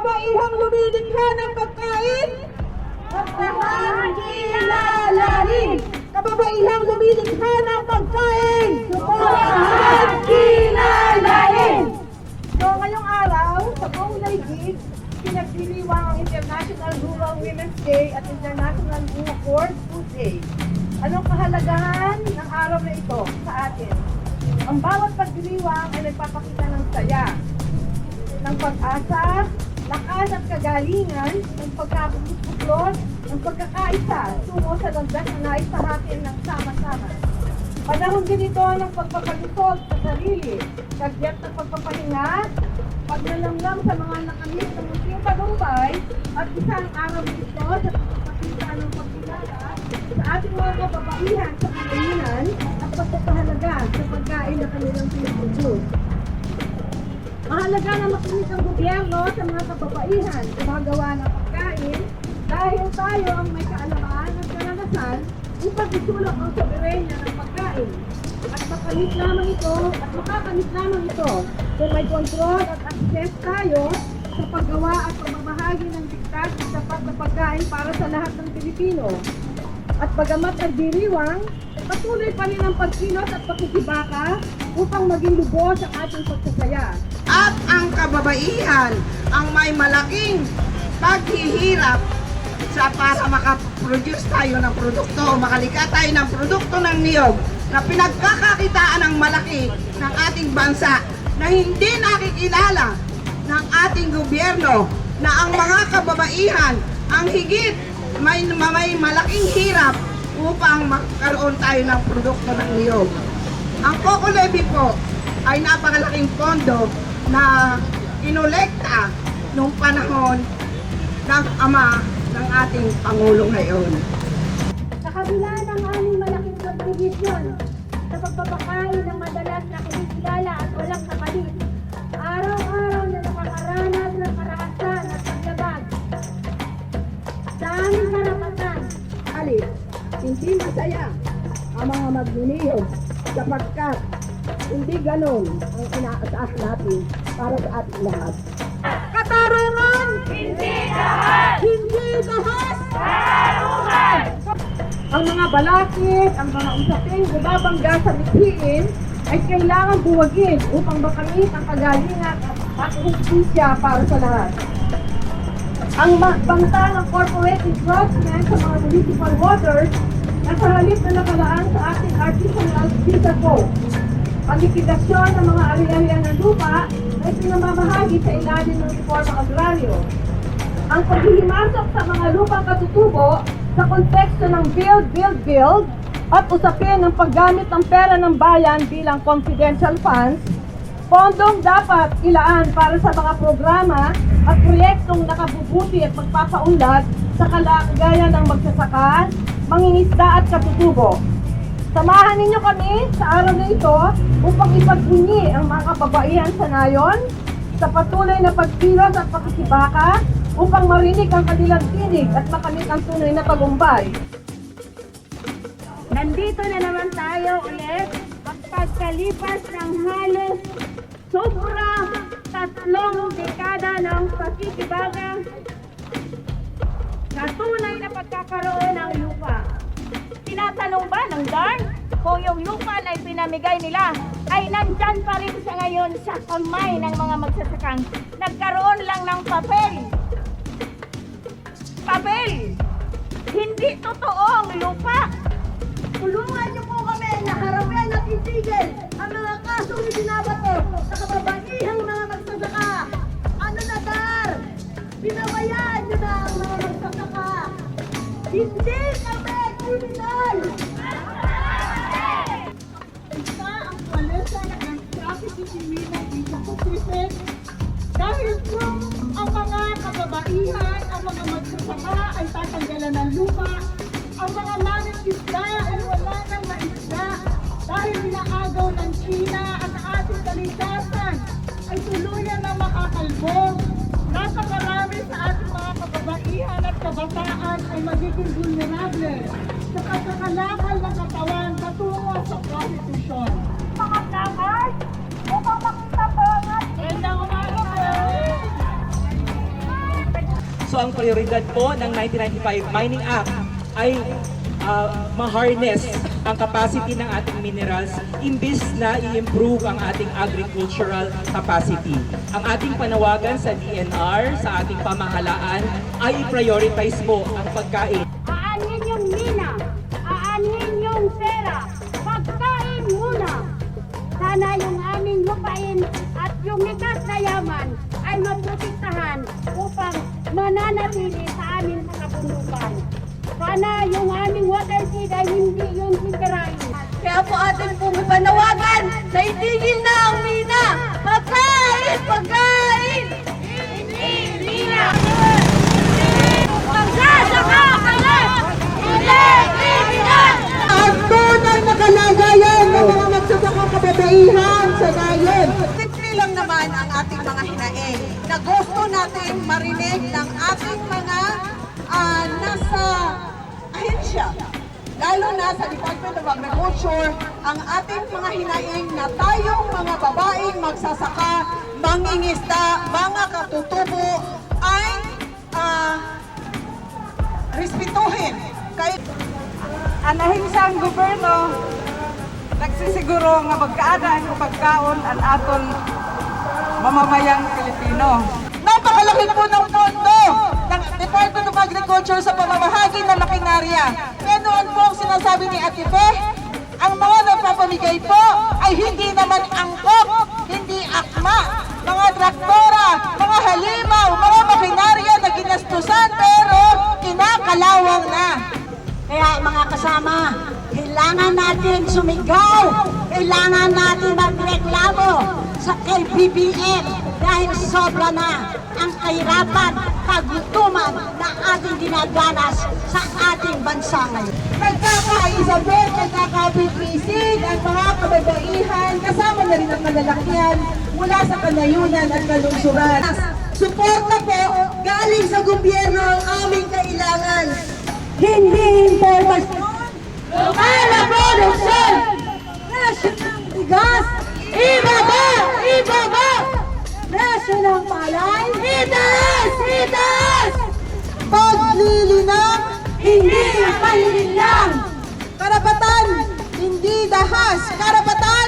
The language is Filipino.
kababaihang lumilikha ng pagkain at kilalanin. Kababaihang lumilikha ng pagkain, suportahan, kilalanin. So ngayong araw, sa buong daigdig, pinagdiriwang ang International Rural Women's Day at International World Food Day. Anong kahalagahan ng araw na ito sa atin? Ang bawat pagdiriwang ay nagpapakita ng saya, ng pag-asa, lakas at kagalingan, ng pagkakabuklod, ng pagkakaisa tungo sa landas na nais sa atin ng sama-sama. Panahon din ito ng pagpapalusot sa sarili, kagyat ng pagpapahinga, paglalamlam sa mga nakamit ng munting tagumpay, at isang araw nito sa pagpapakita ng pagkilala sa ating mga kababaihan sa kainan at pagpapahalaga sa pagkain na kanilang pinag-produce. Mahalaga na makinig ang gobyerno sa mga kababaihan sa magawa ng pagkain dahil tayo ang may kaalaman at karanasan upang isulong ang soberenya ng pagkain. At makamit lamang ito at makakamit lamang ito kung may kontrol at access tayo sa paggawa at pamamahagi ng ligtas at sapat na pagkain para sa lahat ng Pilipino. At bagamat nagdiriwang, patuloy pa rin ang pagkilos at pakikibaka upang maging lubos ang ating pagsasaya. At ang kababaihan ang may malaking paghihirap para makaproduce tayo ng produkto o makalika tayo ng produkto ng niyog na pinagkakakitaan ng malaki ng ating bansa na hindi nakikilala ng ating gobyerno na ang mga kababaihan ang higit may malaking hirap upang magkaroon tayo ng produkto ng niyog. Ang Coco Levy po ay napakalaking pondo na inolekta noong panahon ng ama ng ating Pangulo ngayon. Sa kabila ng aming malaking kontribusyon sa pagpapakain ng madalas na kinikilala at walang kapalit, araw-araw na nakakaranas ng karakasan at paglabag sa aming karapatan. Alis, hindi masaya ang mga magniniyog sapagkat hindi ganon ang inaasahan natin para sa ating lahat. Katarungan! Hindi lahat! Hindi lahat! Katarungan! Ang mga balakid, ang mga usaping bumabangga sa mithiin ay kailangan buwagin upang makamit ang kagalingan at hustisya para sa lahat. Ang bangta ng corporate encroachment sa mga municipal waters na sa halip na nakalaan sa ating artisanal visa code. Paglikidasyon ng mga ari-arian ng lupa ay pinamamahagi sa ilalim ng reforma agraryo. Ang paghihimasok sa mga lupang katutubo sa konteksto ng build at usapin ng paggamit ng pera ng bayan bilang confidential funds, pondong dapat ilaan para sa mga programa at proyektong nakabubuti at magpapaunlad sa kalagayan ng magsasaka, mangingisda at katutubo. Samahan ninyo kami sa araw na ito upang ipagbunyi ang mga kababaihan sa nayon sa patuloy na pagkilos at pakikibaka upang marinig ang kanilang tinig at makamit ang tunay na tagumpay. Nandito na naman tayo ulit at pagkalipas ng halos sobrang 3 dekada ng pakikibaka na tunay na pagkakaroon ng lupa. Tinatanong ba ng DARN kung yung lupa na ipinamigay nila ay nandyan pa rin sa ngayon sa kamay ng mga magsasakang nagkaroon lang ng papel? Papel! Hindi totoo ang lupa! Tulungan niyo po kami na harapin at itigil ang mga kasong ibinabato sa kababaihang mga magsasaka. Ano na, Dar? Binabayaan niyo na ang mga magsasaka. Hindi kami kriminal! Isa ang palesa ng traffic criminal dito sa Pacific dahil kung ang mga kababaihan, ang mga magsasaka ay tatanggalan ng lupa, ang mga mangisda ay wala nang maisda dahil inaagaw ng China at ating kaligtasan ay tuluyan na makakalbog. Napakarami sa ating mga kababaihan at kabataan ay magiging vulnerable sa pagkakalakal ng katawan patungo sa prostitution. Mga vloggers, upang makita po ang ating Magandang umaga po! So ang prioridad po ng 1995 Mining Act ay ma-harness ang capacity ng ating minerals imbis na i-improve ang ating agricultural capacity. Ang ating panawagan sa DNR, sa ating pamahalaan, ay i-prioritize po ang pagkain. Aanhin yung mina, aanhin yung pera, pagkain muna. Sana yung aming lupain at yung likas na yaman ay maprotektahan upang mananatili sa amin sa kabundukan. Sana yung aming water seed ay hindi yung sintirain. Kaya po atin pong ipanawagan na itigil na ang mina. Pagkain! Pagkain! Hindi mina! Pagsasaka kami! Hindi mina! Ang tunay na kalagayan ng mga magsasakang kababaihan sa Nayon. Simple lang naman ang ating mga hinaing na gusto natin marinig ng ating mga nasa ahensya. Lalo na sa Department of Agriculture, ang ating mga hinaing na tayong mga babaeng magsasaka, mangingisda, mga katutubo ay respetuhin. Anahin siyang gobyerno, nagsisiguro nga magkaadaan o pagkaon ang aton mamamayang Pilipino. Napakalaki po ng pondo ng Department of Agriculture sa pamamahagi ng makinarya. Kaya noon po ang sinasabi ni Ate Beth, ang mga nagpapamigay po ay hindi naman angkop, hindi akma. Mga traktora, mga halimaw, mga makinarya na ginastusan pero kinakalawang na. Kaya mga kasama, kailangan natin sumigaw, kailangan natin magreklamo sa KBBM dahil sobra na ang kahirapan, kagutuman na ating dinadanas sa ating bansa ngayon. Nagkakaisabot, nagkakapit-isig ang mga kababaihan, kasama na rin ang malalakihan mula sa kanayunan at kalungsuran. Suporta po galing sa gobyerno ang aming kailangan. Hindi impormasyon, lokal na produksyon, presyo ng bigas, ibaba! Ibaba! Presyo ng palay, itaas! Itaas! Paglilinang, Hindi pahiling lang! karapatan, hindi dahas, karapatan,